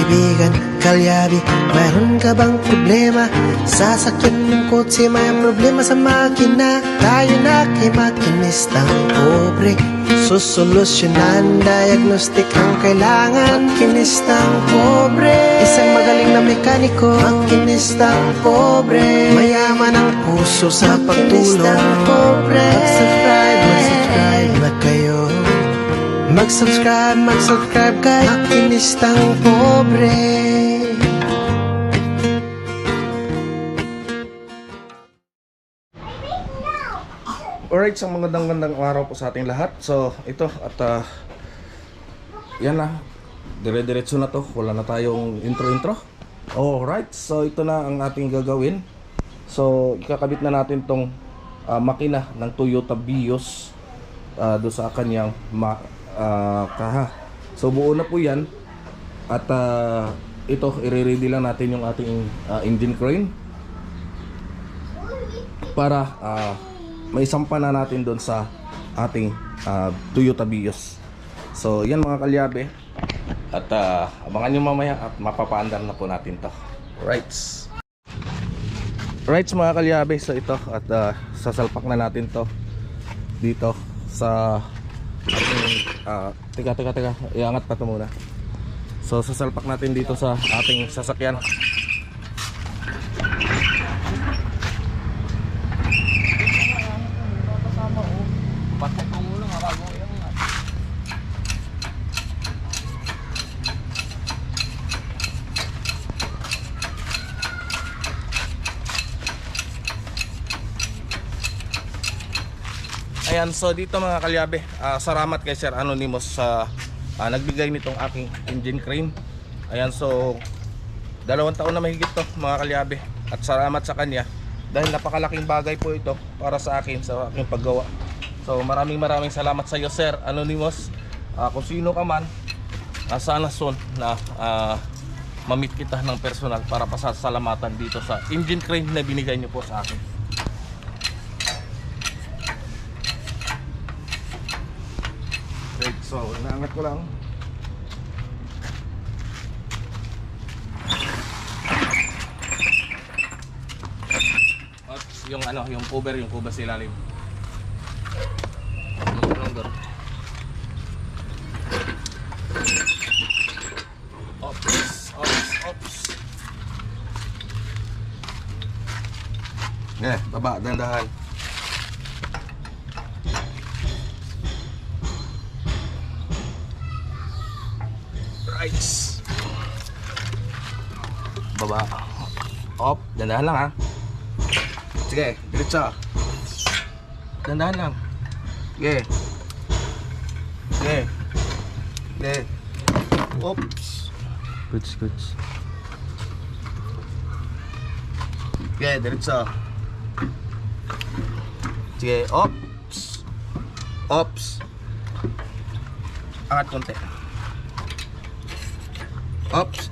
kaibigan, kalyabi, mayroon ka bang problema? Sasakyan ng kotse, may problema sa makina. Tayo na kay makinistang pobre, susolusyonan, diagnostic ang kailangan. Makinistang pobre, isang magaling na mekaniko. Makinistang pobre, mayaman ang puso sa pagtulong. Mag-subscribe na kayo. Mag-subscribe kay Makinistang Pobre. Alright, so magandang araw po sa ating lahat. So, ito at yan na, dire-diretso na to. Wala na tayong intro. Alright, so ito na ang ating gagawin. So, ikakabit na natin tong makina ng Toyota Vios do sa kanyang kaha. So, buo na po yan. At ito, i-ready lang natin yung ating engine crane para maisampa na natin doon sa ating Toyota Vios. So yan mga kalyabe. At abangan nyo mamaya at mapapaandar na po natin to. Rights mga kalyabe. So ito at sasalpak na natin to dito sa ating teka, iangat pa to muna. So sasalpak natin dito sa ating sasakyan. Ayan, so dito mga kalyabe, salamat kay Sir Anonymous sa nagbigay nitong aking engine crane. Ayan, so 2 taon na mahigit to mga kalyabe. At salamat sa kanya dahil napakalaking bagay po ito para sa akin sa aking paggawa. So maraming salamat sa iyo Sir Anonymous. Kung sino ka man, sana soon na ma-meet kita ng personal para pasasalamatan dito sa engine crane na binigay niyo po sa akin. So, inaangat ko lang. At yung yung cover sa ilalim. Ops. Baba, dahan-dahan. Baba. Op, dandahan lang ha. Sige, diretso. Dandahan lang. Sige. Oops. Good. Sige, diretso. Sige, ops. Angat konti. Ops.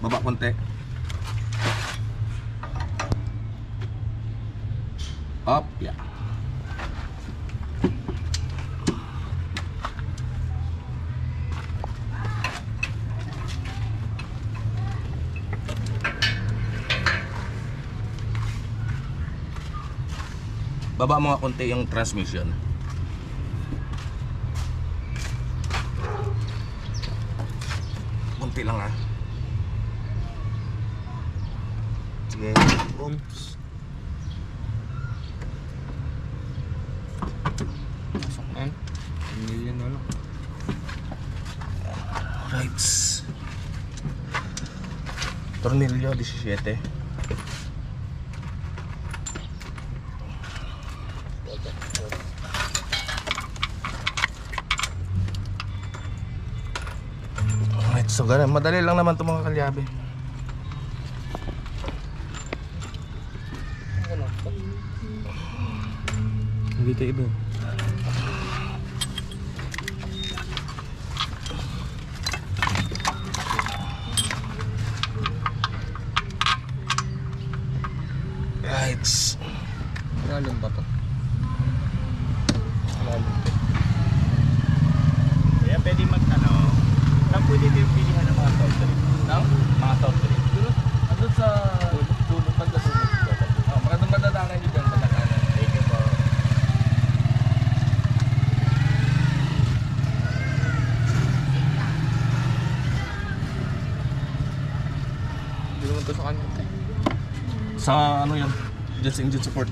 Baba konti. Up, ya. Baba mga konti yung transmission. Konti lang ha. Sige. Oops. Masok na yan. Million na lang. Right. Tornilyo 17. Alright, so ganun. Madali lang naman itong mga kalyabe. Hindi tayo iba. Right. Lalim ba to? Lalim. pwede saan pwede din pilihan ng mga soft drink? Mga soft drink. Ano sa dulo, pagkasunod? Magandang madadaanan nyo dyan, madadaanan. Thank you po. Hindi naman to sa kanya. Sa ano yan? Just engine support.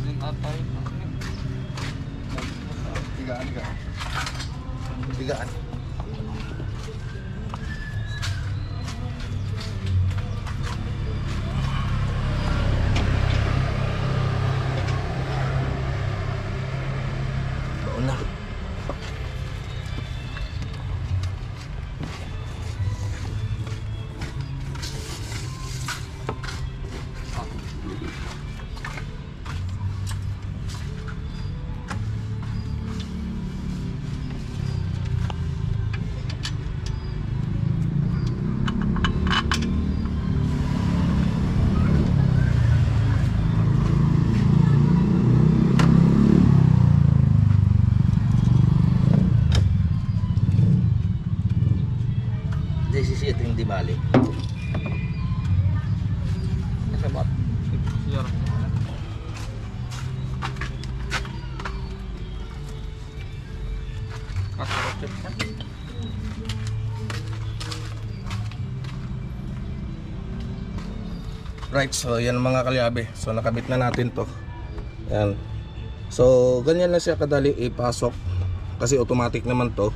Yung atay. Tigaan. Tigaan. Doon na. JCC, ito yung di bali. Kasi ba't? Siyara. Kasarap siya. Right, so yan mga kalyabe. So nakabit na natin to. Yan. So ganyan lang siya kadali ipasok. Kasi automatic naman to.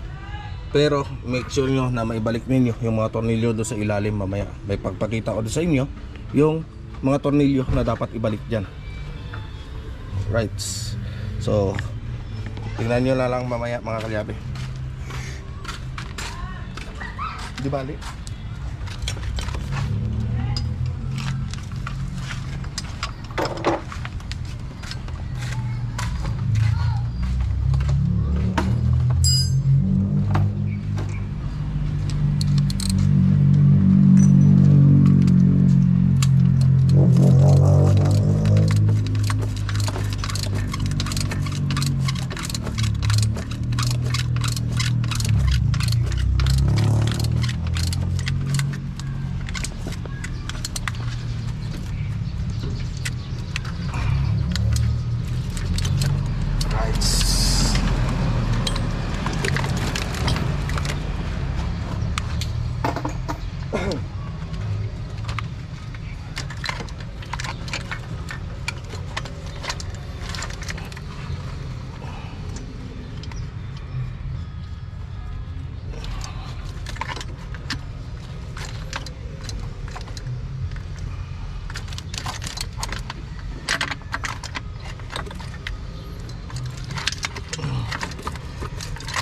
Pero make sure nyo na maibalik ninyo yung mga tornilyo doon sa ilalim mamaya. May pagpakita ko doon sa inyo yung mga tornilyo na dapat ibalik dyan. Right. So tingnan nyo na lang mamaya mga kalyabe. Di bali?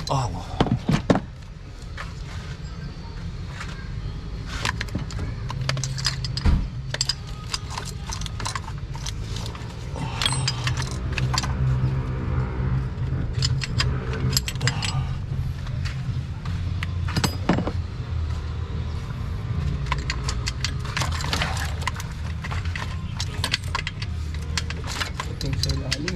Oh. Ito yung sa ilalim.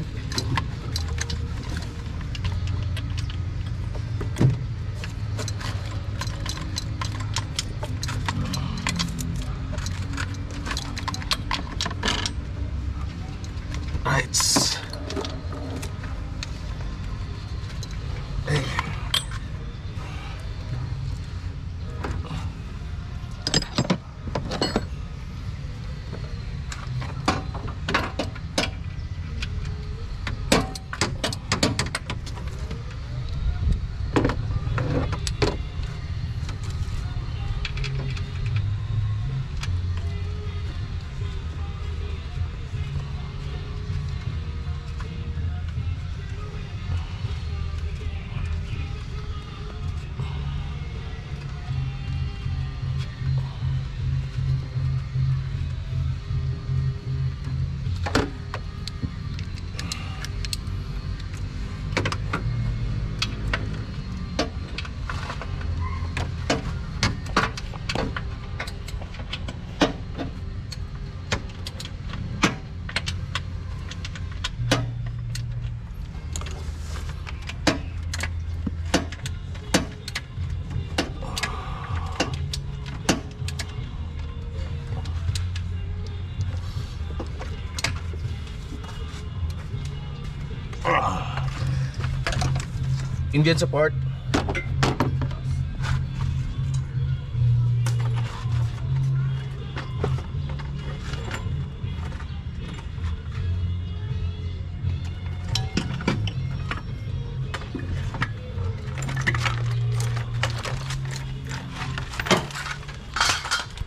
Engine support.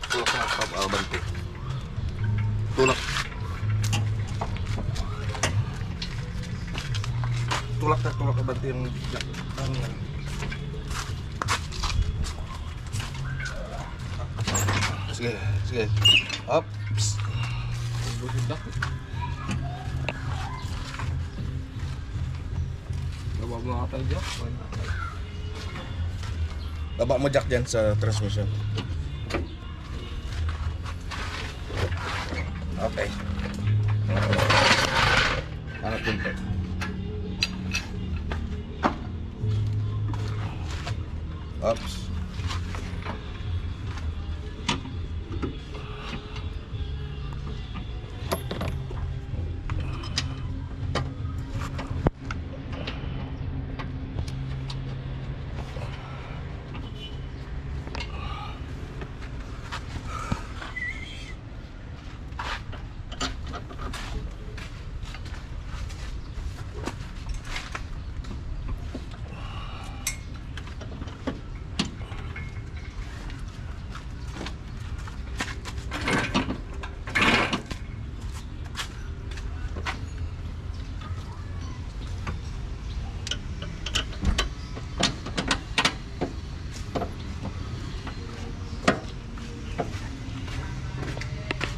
Tulak na top bante. Tulak. Tulak ka ba yung Sige, sige. Up. Budak. Baba mo nga tayo dyan. baba mo jack dyan sa transmission. Okay. Hanap punto. Oops.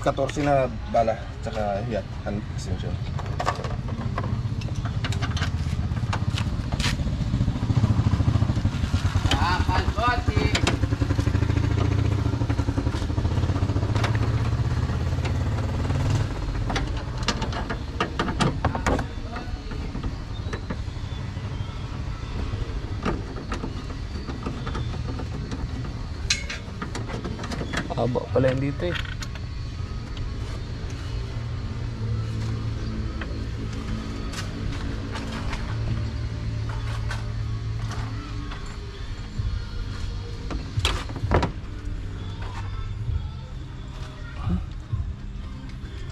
Katorsi na bala, tsaka hiyat, hand extension. Haba pala yung dito eh.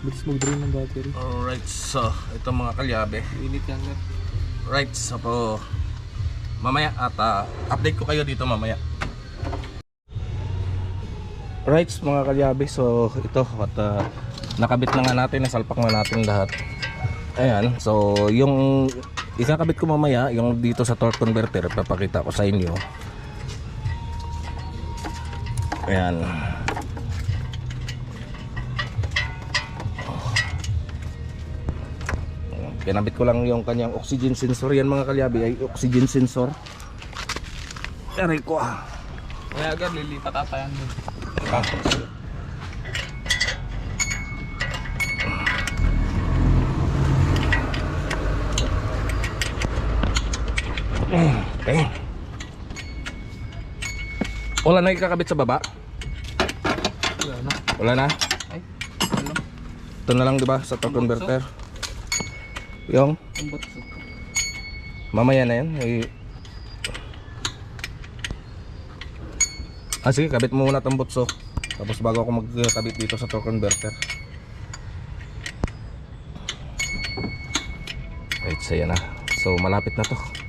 Bilis mag-drain ng battery. Alright, so ito mga kalyabe. Init yan nga. Right, so po mamaya at update ko kayo dito mamaya. Right, mga kalyabe, so ito at nakabit na nga natin, nasalpak na natin lahat. Ayan, so yung ikakabit ko mamaya, yung dito sa torque converter, papakita ko sa inyo. Ayan. Kinabit ko lang yung kanyang oxygen sensor. Yan mga kalyabe ay oxygen sensor. Aray ko ah. Kaya agad lilipat ata yan dun. Okay. Wala na ikakabit sa baba? Wala na. Wala na? Ay, ano? Ito na lang diba sa torque converter? Yung Ang butso. mamaya na yan sige, kabit mo muna itong butso. Tapos bago ako magkabit dito sa torque converter. Right, so yan na. So malapit na to.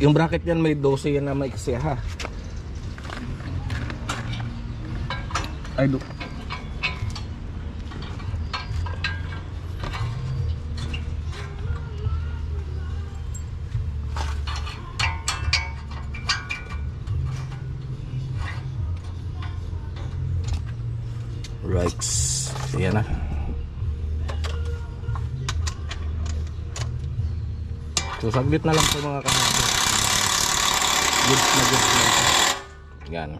Yung bracket niyan may 12 yan na maiksi ha. Ay do. Alright. Ayan na. So saglit na lang po mga kahabi. Goods na ito. Yan.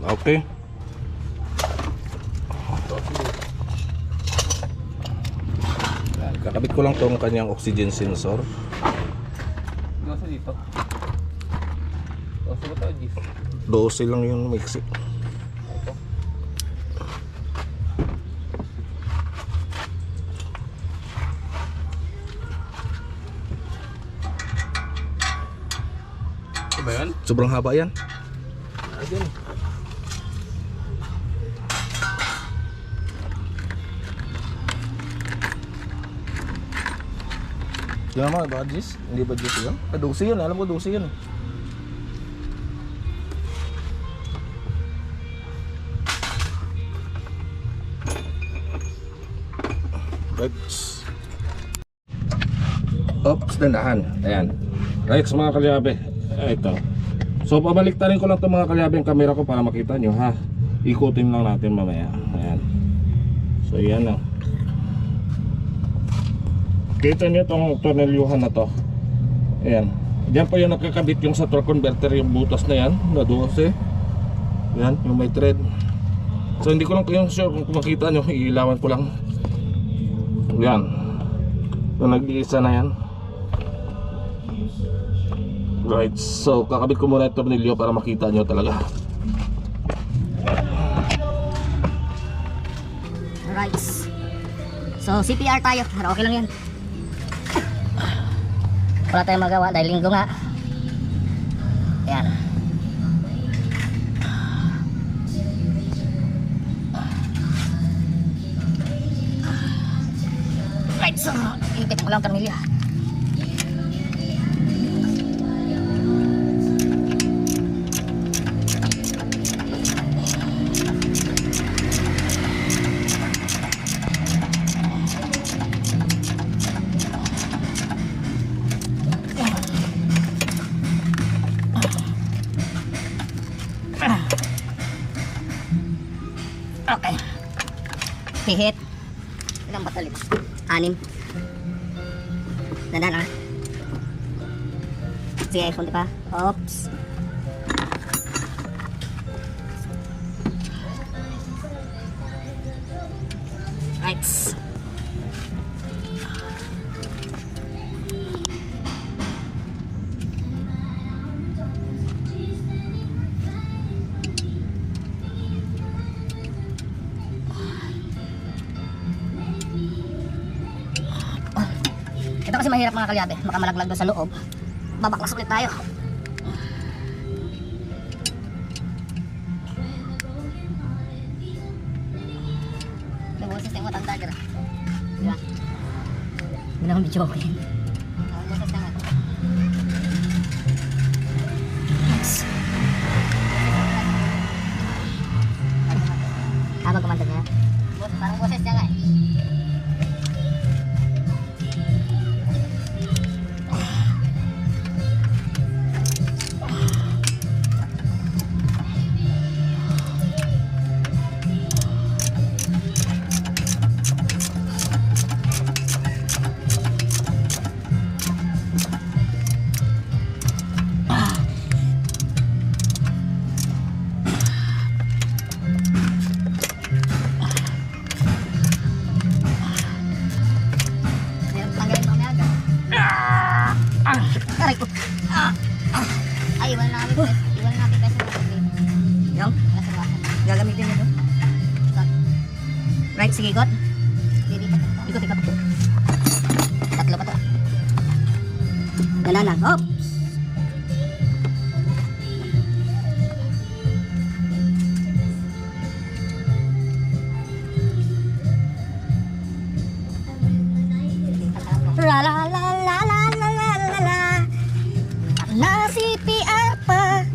Okay. Yan. Kakabit ko lang tong kanyang oxygen sensor. Nasa dito. Nasa ba tayo, Gis? 12 lang yung mixi. Ito ba yan? Sobrang haba yan. Ayun. Yan mga ba, Gis? Hindi ba Gis yun? 12 yun, alam ko 12 yun. Right. Oops, dandahan. Ayan. Right, mga kalyabe. Ito. So, pabalik rin ko lang itong mga kalyabe yung camera ko para makita nyo, ha? Ikutin lang natin mamaya. Ayan. So, yan na. Kita nyo itong tornelyuhan na to. Ayan. Diyan po yung nakakabit yung sa torque converter, yung butas na yan, na 12. Yan, yung may thread. So, hindi ko lang kayong sure kung makita nyo, iilawan ko lang. Yan. So, nag-iisa na yan. Right, so kakabit ko muna yung tornilyo para makita nyo talaga. Alright. So CPR tayo, pero okay lang yan. Wala tayong magawa dahil linggo nga. Ayan. Right, so ikit ko lang tornilyo. Okay. Hihit. Ilang ba talit? 6. Dandan ah. Sige, iPhone pa. Oops. Right. Ito kasi mahirap mga kalyabe, baka malaglag doon sa loob. Babaklas ulit tayo. Yung boses na yung matanda dyan. Diba? Hindi naman bijokin. Ang boses na nga. Habang kumanda niya. Parang boses niya nga eh. Aray ko. Ay, iwan na kami. Iwan na natin kasi yung gagamitin nito. Right, sige, ikot. Ikot. Tatlo pa to. Ganana. Hop! La la la la la la la la la. Na CPR pa.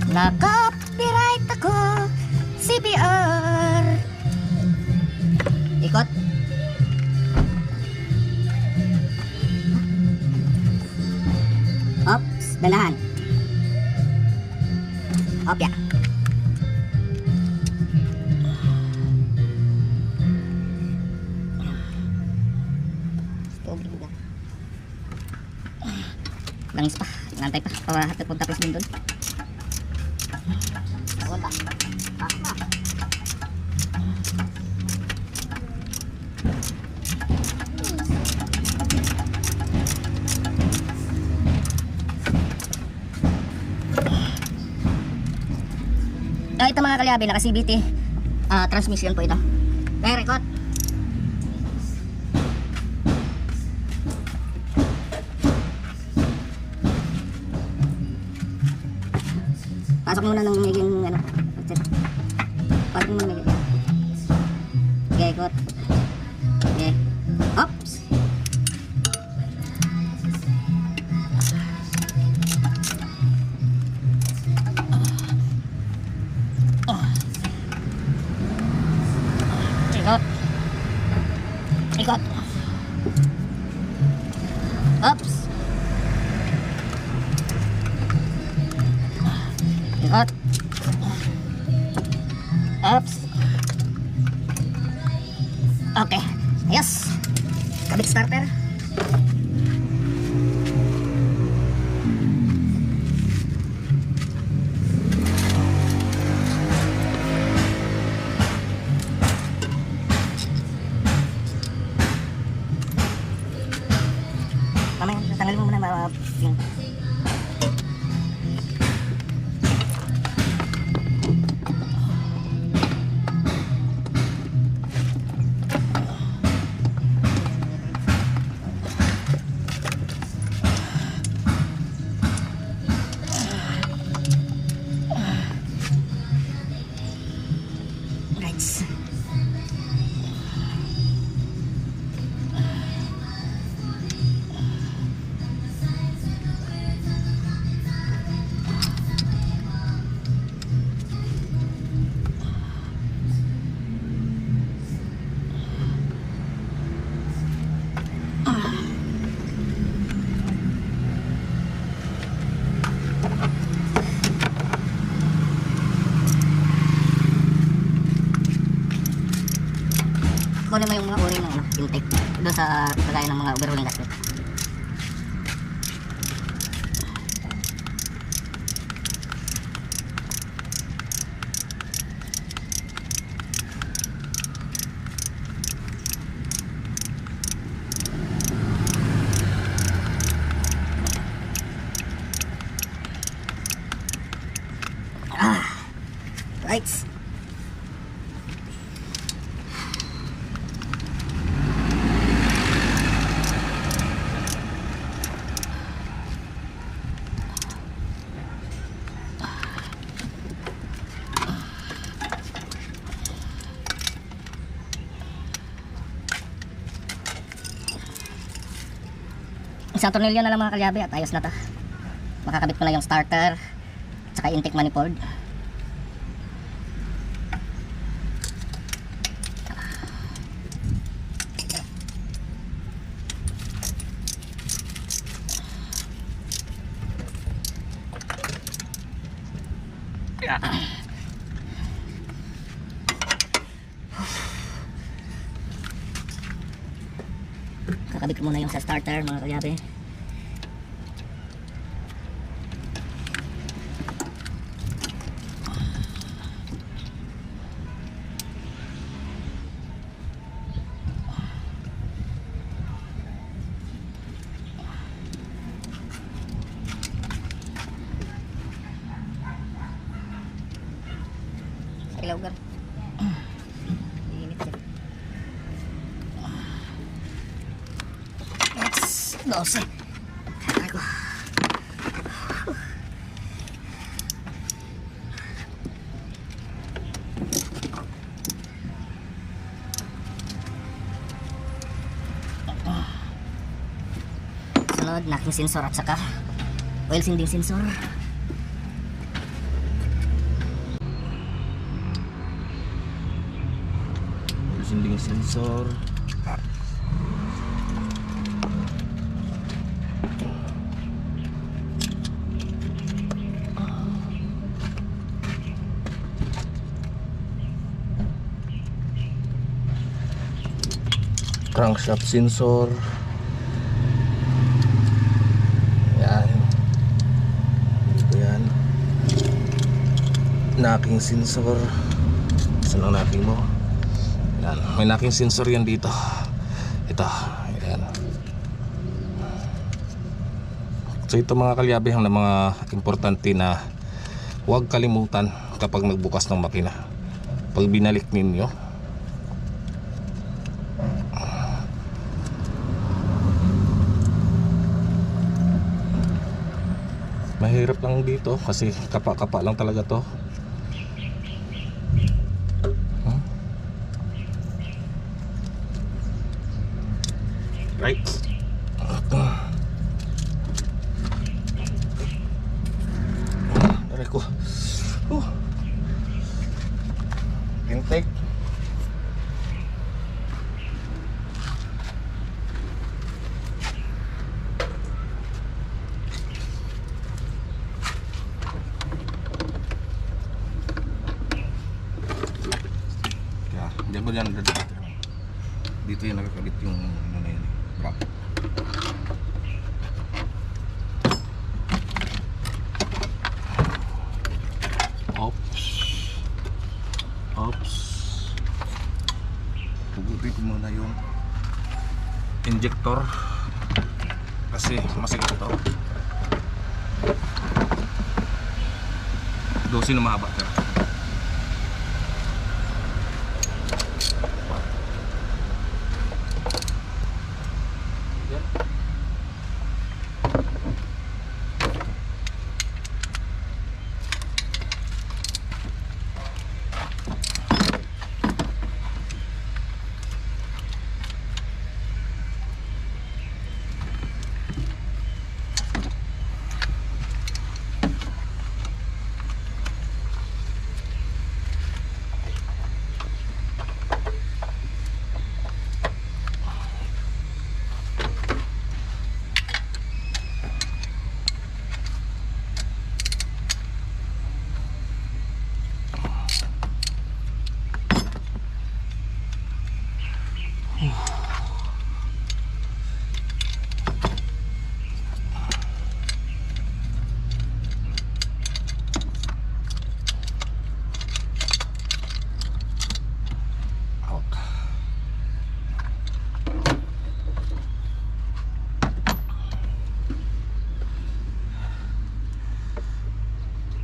Na-copyright ako. CPR. Ikot. Ops, danahan. Opya. Tubig na. Langis pa, nantay pa. Pawahat at punta plus din doon. Tawag pa. Takma. Ito mga kalyabe, naka CVT transmission po ito. Kaya record. Pasok muna ng magiging ano. Pasok muna ng magiging. Okay, record. Okay. Oops. Ikot. Ikot. Oops. Ikot. Oops. Okay. Yes. Kabit starter. Mamaya, tanggalin mo muna yung... Right. Kunin mo yung mga uri ng intake doon sa kagaya ng mga overhauling gasket. Right. Isang tornilyo na lang mga kalyabe at ayos na ta. Makakabit ko na yung starter tsaka intake manifold. Kakabit ko muna yung sa starter mga kalyabe. Sa ilaw gar. Init siya. 12. Aray ko. Sunod, locking sensor at saka oil sinding sensor. sinding sensor. Crankshaft sensor. Yan. Dito yan. Knocking sensor. Saan ang knocking mo? Yan. May knocking sensor yan dito. Ito. Yan. So ito mga kalyabihang na mga importante na huwag kalimutan kapag nagbukas ng makina. Pag binalik ninyo, mahirap lang dito kasi kapa-kapa lang talaga to. Right. Aray ko. Intake. Diyan mo dyan dito yung nakakabit yung ano na yun, wrap. Oops. Pugutin ko muna yung injector kasi masigat ito. Dosi na mahaba pero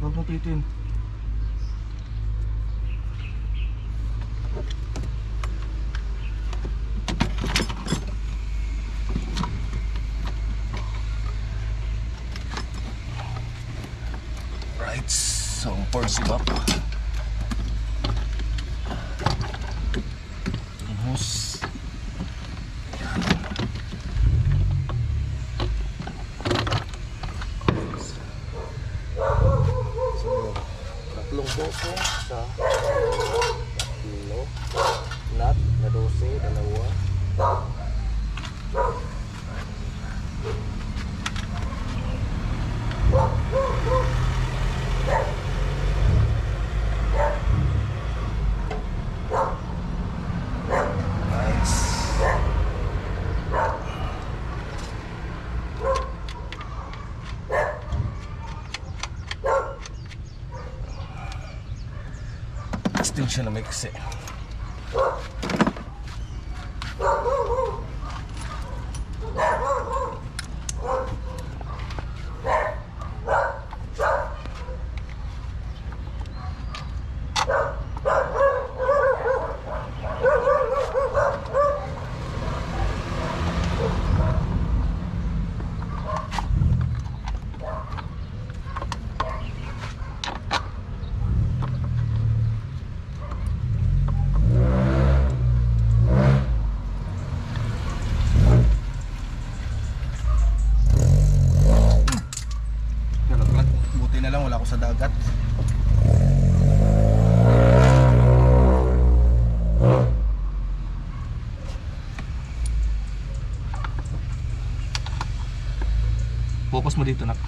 huwag mong titin. Right, so force it up. Yung hose. Tatlong boso sa tatlo nut na 12, dalawa. Nice. Testing siya na may kasi. Buti na lang wala ako sa dagat. Focus mo dito, nak.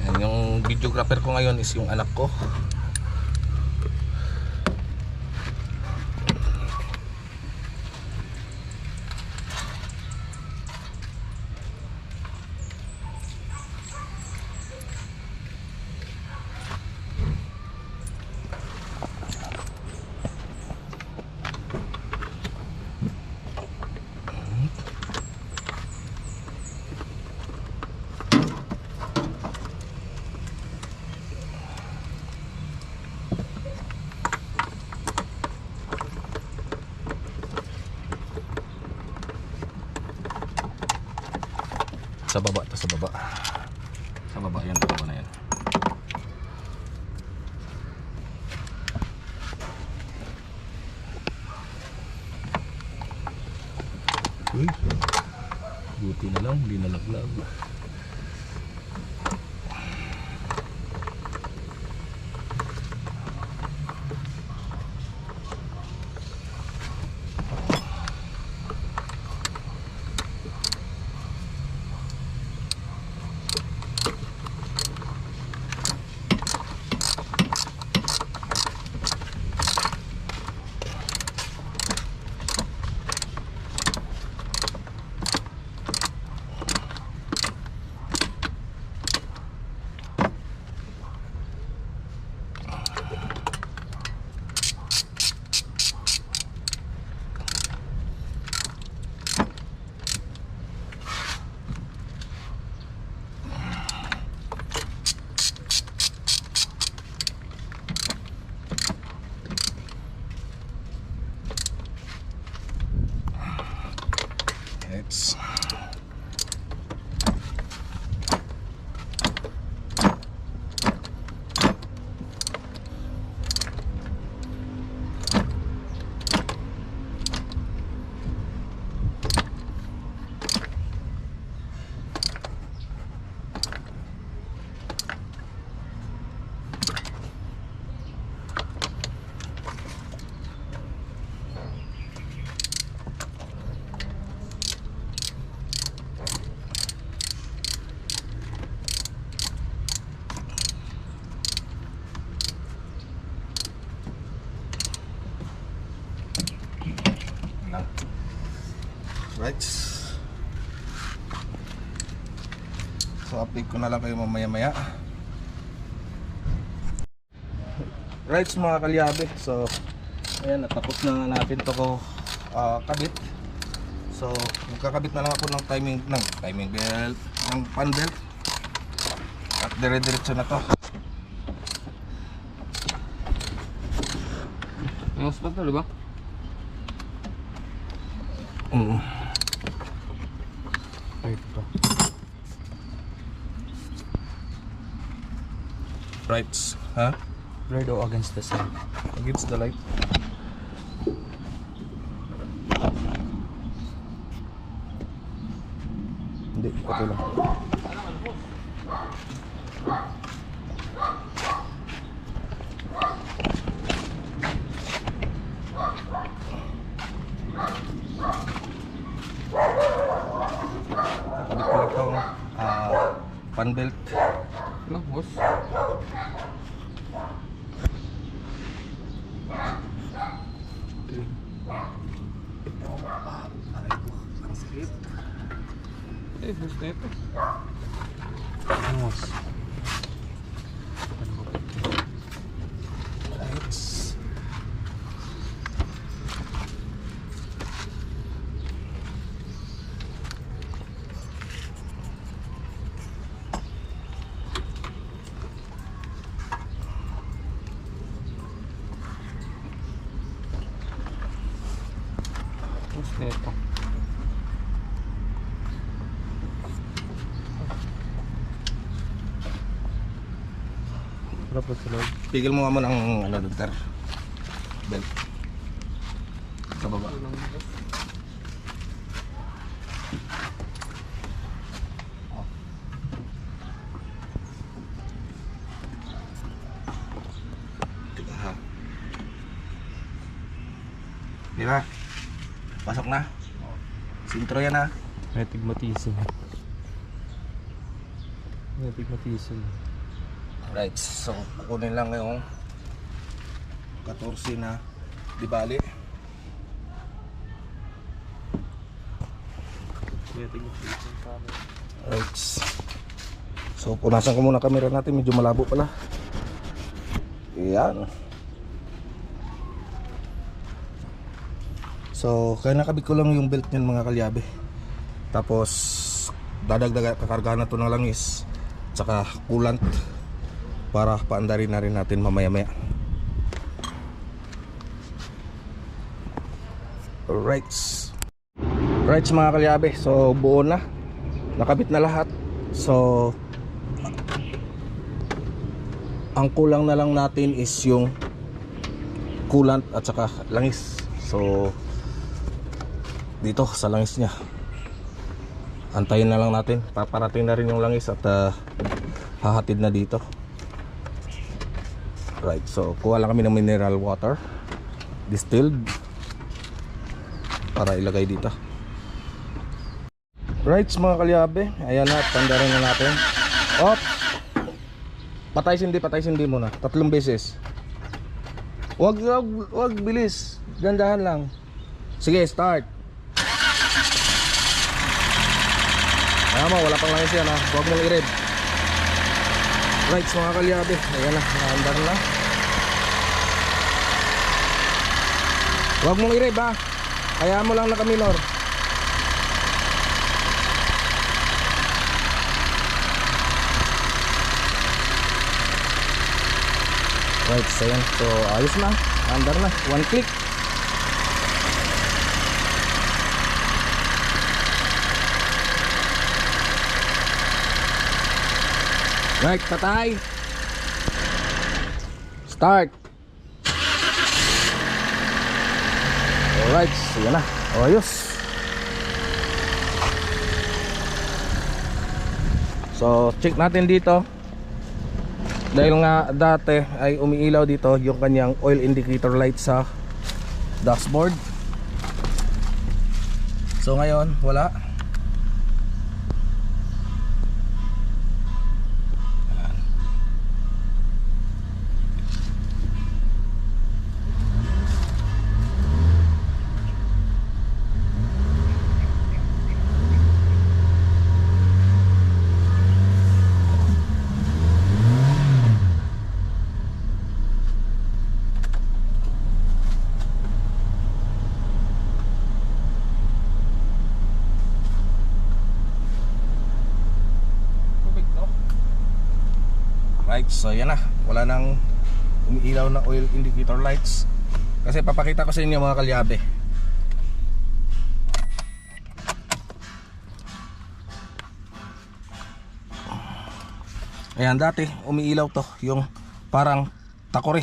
Yan, yung videographer ko ngayon is yung anak ko. Sa baba, to sa baba. Sa baba yan, dalawa na yan. Uy, buti na lang, hindi nalaglag. It's right. So update ko na lang kayo mamaya-maya. Right mga kalyabe. So ayan, natapos na natin to ko kabit. So magkakabit na lang ako ng timing belt, ng fan belt. At dire-diretso na to. Ayos pa to, di ba? Right, ha? Blurred o against the sun? Against the light. Hindi, okay lang. Nakabit ko lang itong fan belt. Ano, boss? Eh, boss na ito. Boss. Boss na ito. Tapos sa loob. Tigil mo nga muna ang doctor. Belt. Sa baba. Tiga ha. Di ba? Pasok na. Sintro yan ha. May tigmatisin. May tigmatisin. Right, so kukunin lang yung 14 na di bali. May tigmatisin kami. Right. So punasan ko muna camera natin, medyo malabo pala. Yan. So kaya nakabit ko lang yung belt niyan mga kalyabe. Tapos dadagdag kakargahan na to ng langis tsaka coolant para paandarin na rin natin mamaya maya. Alright. Right mga kalyabe, so buo na, nakabit na lahat. So ang kulang na lang natin is yung coolant at saka langis. So dito sa langis nya, antayin na lang natin, paparating na rin yung langis at hahatid na dito. Right, so kuha lang kami ng mineral water distilled para ilagay dito. Right mga kalyabe, ayan na, tandarin na natin. Op! Patay sindi muna, 3 beses. Wag bilis, dandahan lang. Sige, start. Ayan mo, wala pang langis yan ha, huwag mong i-rev. Right mga kalyabe, ayan na, naandar na. Huwag mong i-rev ha, kaya mo lang naka-minor. Right, so yan, so ayos na, naandar na, 1 click. Right, patay. Start. Alright, so yan na. Ayos. So, check natin dito. Dahil nga dati ay umiilaw dito yung kanyang oil indicator light sa dashboard. So ngayon, wala. Right, so yan na, wala nang umiilaw na oil indicator lights. Kasi papakita ko sa inyo mga kalyabe. Ayan, dati umiilaw to, yung parang takore.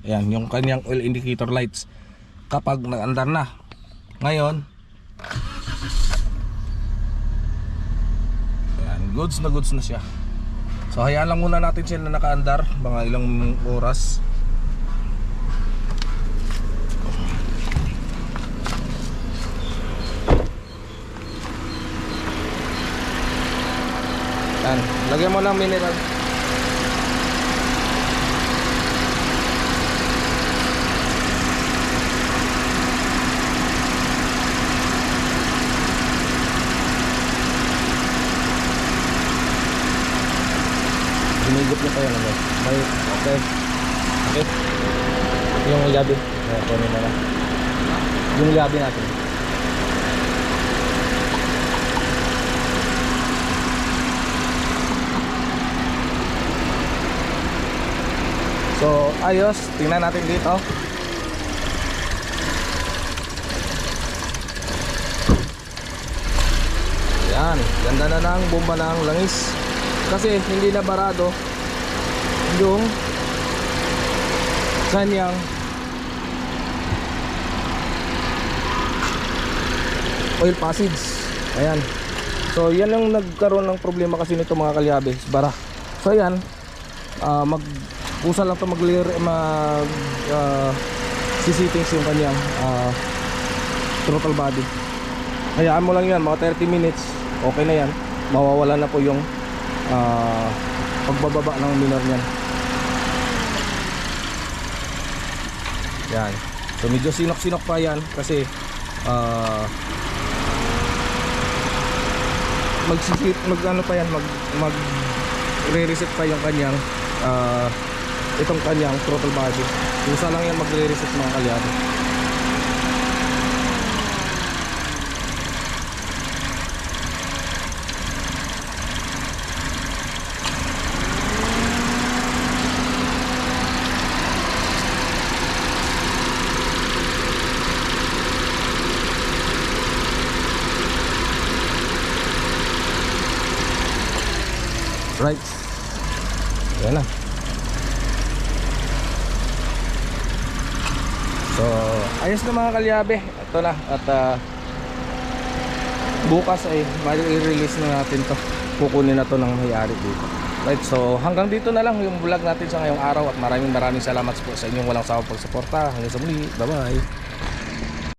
Ayan, yung kanyang oil indicator lights kapag nag-andar na. Ngayon, ayan, goods na siya. So hayaan lang muna natin siya na nakaandar mga ilang oras. Yan, lagyan mo lang mineral. Hinigop niya pa yan ano? May, okay. Okay. Yung yabi. Kunin mo na. Yung yabi natin. So ayos, tingnan natin dito. Yan, ganda na ng bomba ng langis. Kasi hindi na barado yung kanyang oil passage. Ayan. So yan ang nagkaroon ng problema kasi nito mga kalyabe, bara. So ayan, mag-usa lang ito sisitings yung kanyang throttle body. Hayaan mo lang yan, mga 30 minutes. Okay na yan. Mawawala na po yung pagbababa ng minor niyan. Yan. So medyo sinok-sinok pa yan kasi mag re-reset pa yung kanyang itong kanyang throttle body. Isa lang yan magre-reset mga kalyado. Right. Yan na. So, ayos na mga kalyabe. Ito na. At bukas ay i-release na natin to. Kukunin na to ng may-ari dito. Right. So, hanggang dito na lang yung vlog natin sa ngayong araw. At maraming salamat po sa inyong walang sawang pagsuporta. Hanggang sa muli. Bye-bye.